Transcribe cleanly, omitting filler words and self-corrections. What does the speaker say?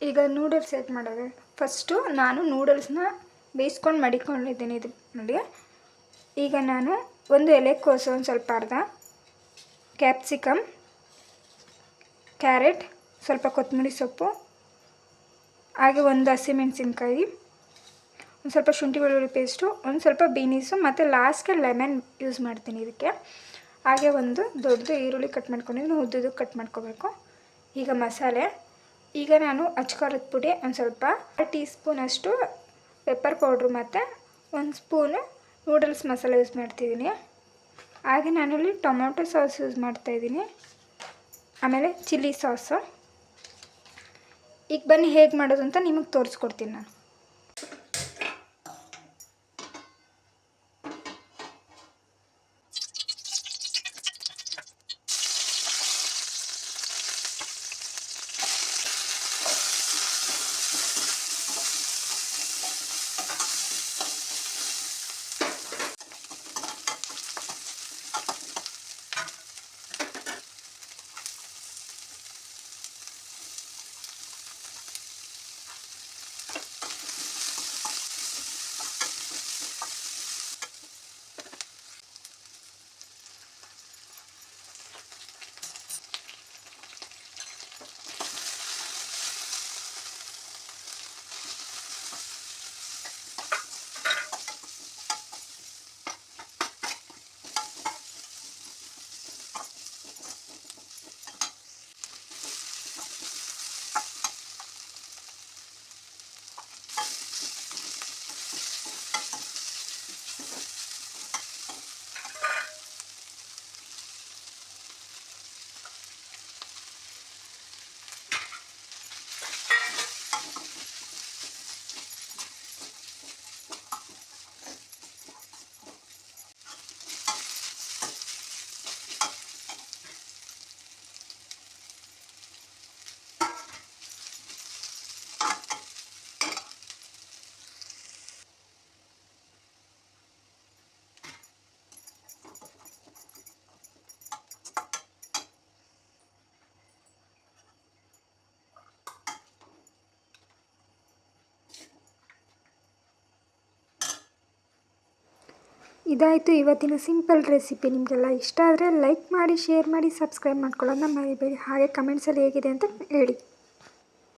ಈಗ ನೂಡಲ್ಸ್ ಹೇಗೆ ಮಾಡೋದು. ಫಸ್ಟು ನಾನು ನೂಡಲ್ಸ್ನ ಬೇಯಿಸ್ಕೊಂಡು ಮಡಿಕೊಂಡಿದ್ದೀನಿ. ಇದು ನೋಡಿ, ಈಗ ನಾನು ಒಂದು ಎಲೆಕೋಸು, ಒಂದು ಸ್ವಲ್ಪ ಅರ್ಧ ಕ್ಯಾಪ್ಸಿಕಮ್, ಕ್ಯಾರೆಟ್, ಸ್ವಲ್ಪ ಕೊತ್ತಂಬರಿ ಸೊಪ್ಪು, ಹಾಗೆ ಒಂದು ಹಸಿಮೆಣಸಿನ್ಕಾಯಿ, ಒಂದು ಸ್ವಲ್ಪ ಶುಂಠಿ ಬೆಳ್ಳುಳ್ಳಿ ಪೇಸ್ಟು, ಒಂದು ಸ್ವಲ್ಪ ಬೀನೀಸು ಮತ್ತು ಲಾಸ್ಟ್ಗೆ ಲೆಮನ್ ಯೂಸ್ ಮಾಡ್ತೀನಿ ಇದಕ್ಕೆ. ಹಾಗೆ ಒಂದು ದೊಡ್ಡದು ಈರುಳ್ಳಿ ಕಟ್ ಮಾಡ್ಕೊಂಡಿದ್ದೀನಿ, ಉದ್ದುದಕ್ಕೆ ಕಟ್ ಮಾಡ್ಕೋಬೇಕು. ಈಗ ಮಸಾಲೆ, ಈಗ ನಾನು ಅಚ್ಕಾರದ ಪುಡಿ ಒಂದು ಸ್ವಲ್ಪ ಟೀ ಸ್ಪೂನಷ್ಟು ಪೆಪ್ಪರ್ ಪೌಡ್ರು ಮತ್ತು ಒಂದು ಸ್ಪೂನು ನೂಡಲ್ಸ್ ಮಸಾಲೆ ಯೂಸ್ ಮಾಡ್ತಿದ್ದೀನಿ. ಹಾಗೆ ನಾನಲ್ಲಿ ಟೊಮೊಟೊ ಸಾಸ್ ಯೂಸ್ ಮಾಡ್ತಾಯಿದ್ದೀನಿ, ಆಮೇಲೆ ಚಿಲ್ಲಿ ಸಾಸು. ಈಗ ಬನ್ನಿ ಹೇಗೆ ಮಾಡೋದು ಅಂತ ನಿಮಗೆ ತೋರಿಸ್ಕೊಡ್ತೀನಿ ನಾನು. ಇದಾಯಿತು ಇವತ್ತಿನ ಸಿಂಪಲ್ ರೆಸಿಪಿ. ನಿಮಗೆಲ್ಲ ಇಷ್ಟ ಆದರೆ ಲೈಕ್ ಮಾಡಿ, ಶೇರ್ ಮಾಡಿ, ಸಬ್ಸ್ಕ್ರೈಬ್ ಮಾಡ್ಕೊಳ್ಳೋದನ್ನ ಮರಿಬೇಡಿ. ಹಾಗೆ ಕಮೆಂಟ್ಸಲ್ಲಿ ಹೇಗಿದೆ ಅಂತ ಹೇಳಿ.